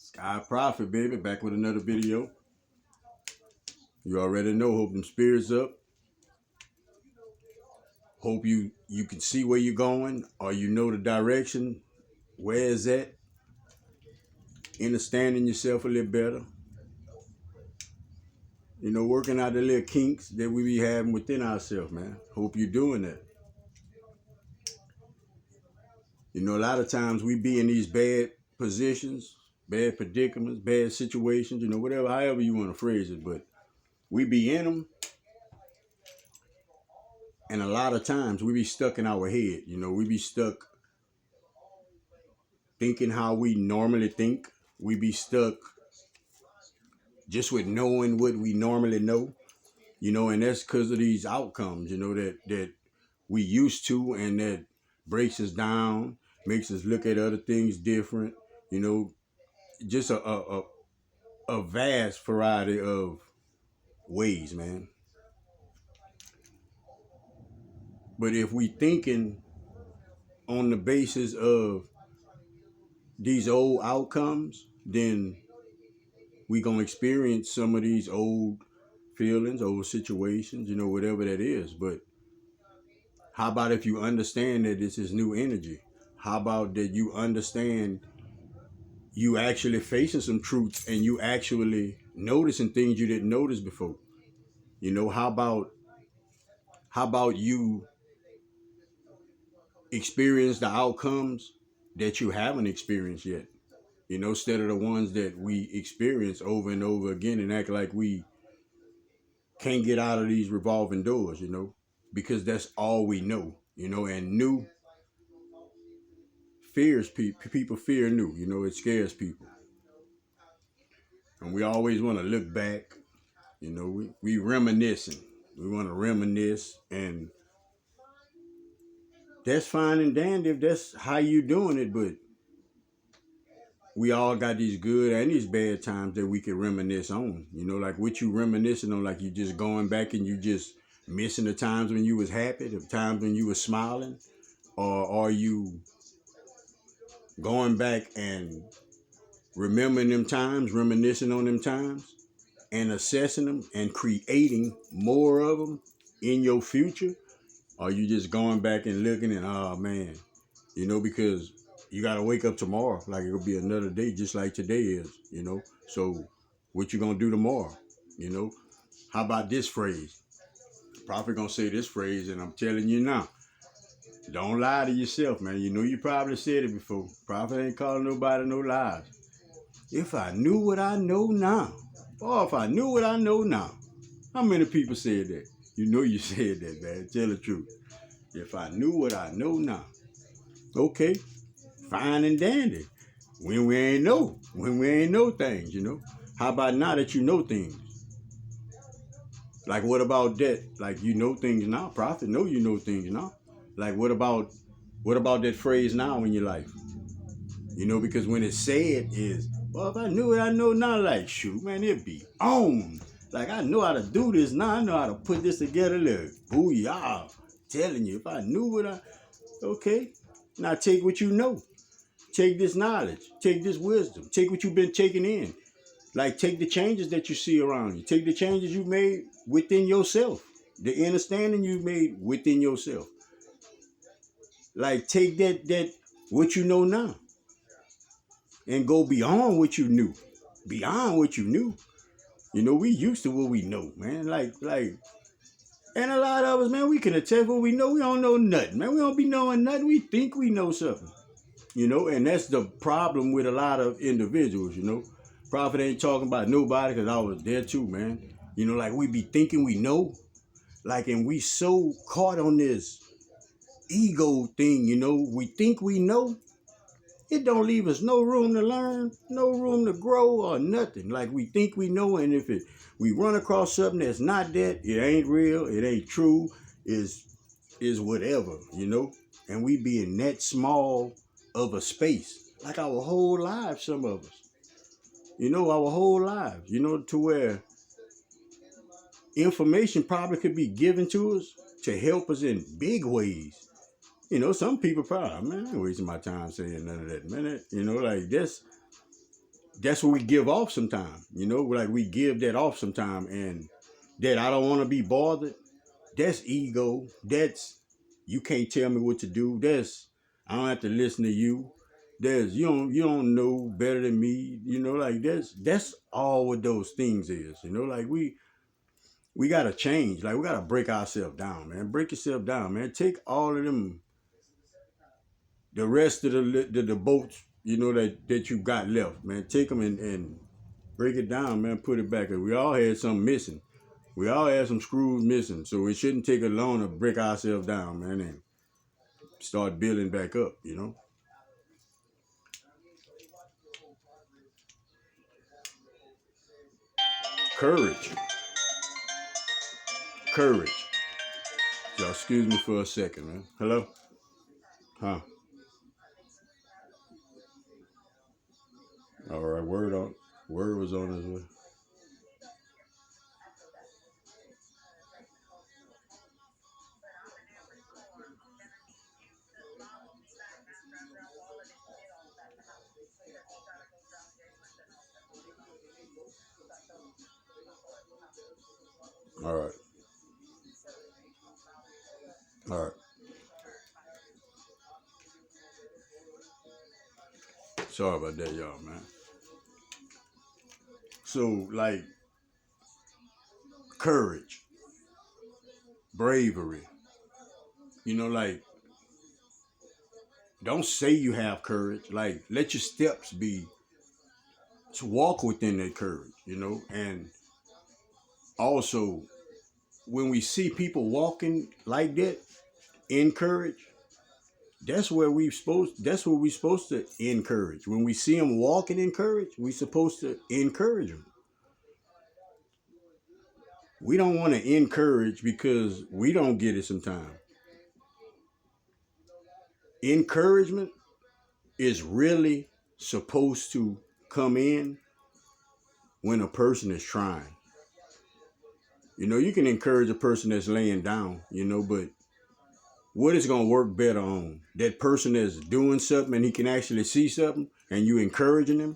Sky Prophet, baby, back with another video. You already know, hope them spirits up. Hope you can see where you're going, or you know the direction. Where is that? Understanding yourself a little better. Working out the little kinks that we be having within ourselves, man. Hope you're doing that. A lot of times we be in these bad positions, bad predicaments, bad situations, whatever, however you want to phrase it, but we be in them. And a lot of times we be stuck in our head. We be stuck thinking how we normally think. We be stuck just with knowing what we normally know, and that's because of these outcomes, that we used to, and that breaks us down, makes us look at other things different, just a vast variety of ways, man. But if we thinking on the basis of these old outcomes, then we gonna experience some of these old feelings, old situations, whatever that is. But how about if you understand that this is new energy? How about that you understand you actually facing some truth and you actually noticing things you didn't notice before? How about you experience the outcomes that you haven't experienced yet? Instead of the ones that we experience over and over again and act like we can't get out of these revolving doors, because that's all we know, and new fears people. People fear new, it scares people. And we always want to look back, we reminiscing. We want to reminisce, and that's fine and dandy if that's how you doing it, but we all got these good and these bad times that we can reminisce on. Like what you reminiscing on, like you just going back and you just missing the times when you was happy, the times when you was smiling, or are you going back and remembering them times, reminiscing on them times, and assessing them and creating more of them in your future? Or you just going back and looking and, oh man, because you got to wake up tomorrow like it'll be another day just like today is, so what you gonna do tomorrow? How about this phrase? Prophet gonna say this phrase, and I'm telling you now, don't lie to yourself, man. You probably said it before. Prophet ain't calling nobody no lies. If I knew what I know now, or if I knew what I know now. How many people said that? You said that, man. Tell the truth. If I knew what I know now. Okay, fine and dandy. When we ain't know things, How about now that you know things? Like what about that? Like you know things now. Prophet know you know things now. Like what about that phrase now in your life? Because when it's said is, well, if I knew what I know now, like shoot, man, it'd be on. Like I know how to do this now. I know how to put this together. Look, booyah. Telling you, if I knew okay, now take what you know. Take this knowledge. Take this wisdom. Take what you've been taking in. Like take the changes that you see around you. Take the changes you made within yourself. The understanding you made within yourself. Like take that what you know now. And go beyond what you knew. Beyond what you knew. We used to what we know, man. Like, and a lot of us, man, we can attest what we know. We don't know nothing, man. We don't be knowing nothing. We think we know something, and that's the problem with a lot of individuals, Prophet ain't talking about nobody because I was there too, man. Like we be thinking we know, like, and we so caught on this ego thing, we think we know. It don't leave us no room to learn, no room to grow or nothing. Like we think we know, and if we run across something that's not that, it ain't real, it ain't true, is whatever, And we be in that small of a space, like our whole lives, some of us. Our whole lives, to where information probably could be given to us to help us in big ways. Some people probably, man, I ain't wasting my time saying none of that, man. Like this, that's what we give off sometime. Like we give that off sometime, and that I don't want to be bothered. That's ego. That's you can't tell me what to do. That's I don't have to listen to you. There's you don't know better than me. Like that's all what those things is. Like we gotta change. Like we gotta break ourselves down, man. Break yourself down, man. Take all of them, the rest of the boats, that you got left, man. Take them and break it down, man. Put it back. We all had something missing. We all had some screws missing, so it shouldn't take a long to break ourselves down, man, and start building back up. Courage, courage. Y'all, excuse me for a second, man. Hello, huh? All right, word was on his way. All right, all right. Sorry about that, y'all, man. So, like, courage, bravery. Like, don't say you have courage. Like, let your steps be to walk within that courage. And also, when we see people walking like that in courage, that's where we supposed to encourage. When we see them walking in courage, we supposed to encourage them. We don't want to encourage because we don't get it sometimes. Encouragement is really supposed to come in when a person is trying. You can encourage a person that's laying down, but what is going to work better on that person that's doing something and he can actually see something and you encouraging him,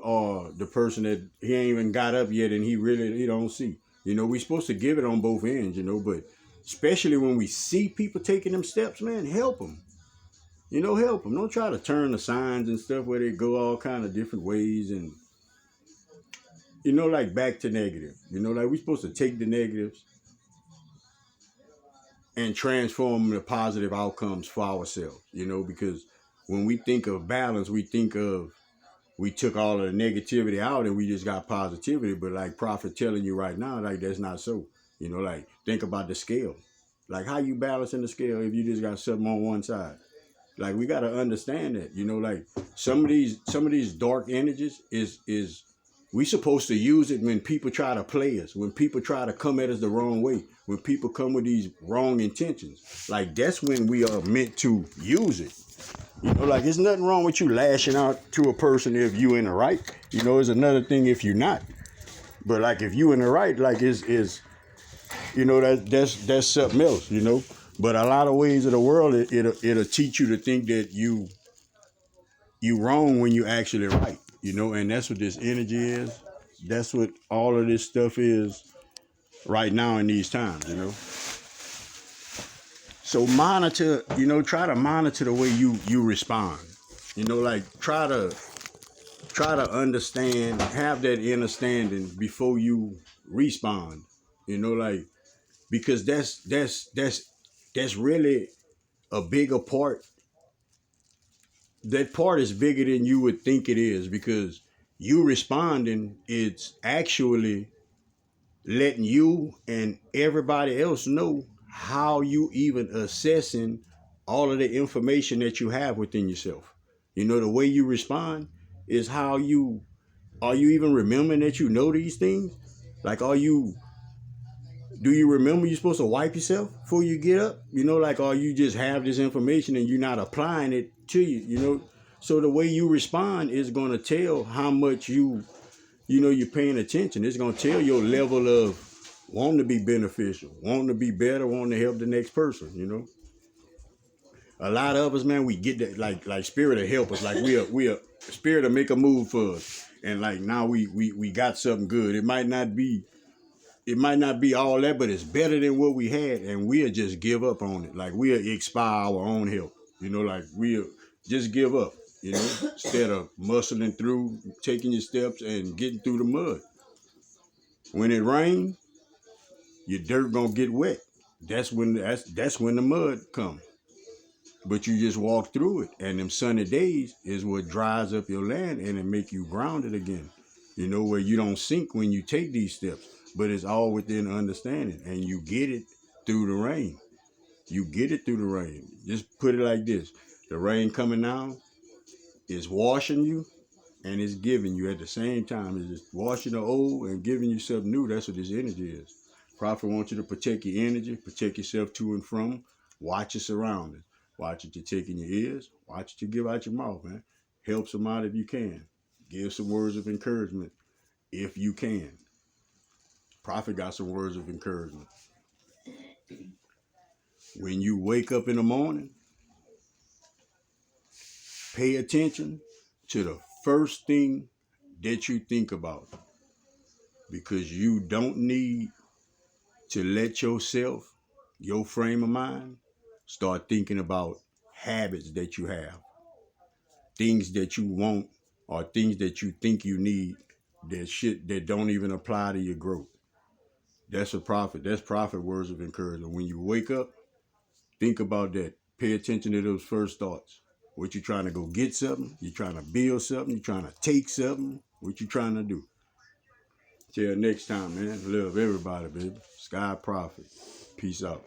or the person that he ain't even got up yet and he don't see. We supposed to give it on both ends, but especially when we see people taking them steps, man, help them. Help them. Don't try to turn the signs and stuff where they go all kind of different ways and like back to negative. Like we supposed to take the negatives and transform the positive outcomes for ourselves. Because when we think of balance, we think of we took all of the negativity out and we just got positivity. But like Prophet telling you right now, like that's not so. Like think about the scale. Like how you balancing the scale if you just got something on one side. Like we gotta understand that. Like some of these dark energies is we supposed to use it when people try to play us, when people try to come at us the wrong way, when people come with these wrong intentions. Like that's when we are meant to use it. Like there's nothing wrong with you lashing out to a person if you in the right. It's another thing if you're not. But like if you in the right, like is that's something else. But a lot of ways of the world, it'll teach you to think that you wrong when you actually right. And that's what this energy is. That's what all of this stuff is right now in these times. So monitor, try to monitor the way you respond. Like try to understand, have that understanding before you respond. Like because that's really a bigger part. That part is bigger than you would think it is because you responding, it's actually letting you and everybody else know how you even assessing all of the information that you have within yourself. The way you respond is how you are you even remembering that you know these things? Like do you remember you're supposed to wipe yourself before you get up? Like or you just have this information and you're not applying it to you. So the way you respond is gonna tell how much you're paying attention. It's gonna tell your level of wanting to be beneficial, wanting to be better, wanting to help the next person. A lot of us, man, we get that like spirit to help us. Like we a spirit to make a move for us. And like now we got something good. It might not be all that, but it's better than what we had, and we'll just give up on it. Like we'll expire our own help. Like we'll just give up, instead of muscling through, taking your steps and getting through the mud. When it rains, your dirt gonna get wet. That's when the mud come. But you just walk through it, and them sunny days is what dries up your land and it make you grounded again. Where you don't sink when you take these steps, but it's all within understanding, and you get it through the rain. You get it through the rain. Just put it like this: the rain coming down is washing you, and it's giving you at the same time. It's just washing the old and giving you something new. That's what this energy is. Prophet wants you to protect your energy, protect yourself to and from. Watch your surroundings. Watch what you take in your ears. Watch what you give out your mouth, man. Help somebody if you can. Give some words of encouragement if you can. Prophet got some words of encouragement. When you wake up in the morning, pay attention to the first thing that you think about, because you don't need to let yourself, your frame of mind, start thinking about habits that you have, things that you want, or things that you think you need, that don't even apply to your growth. That's prophet words of encouragement. When you wake up, think about that. Pay attention to those first thoughts. What you trying to go get something? You trying to build something? You trying to take something? What you trying to do? Till next time, man. Love everybody, baby. Sky Prophet. Peace out.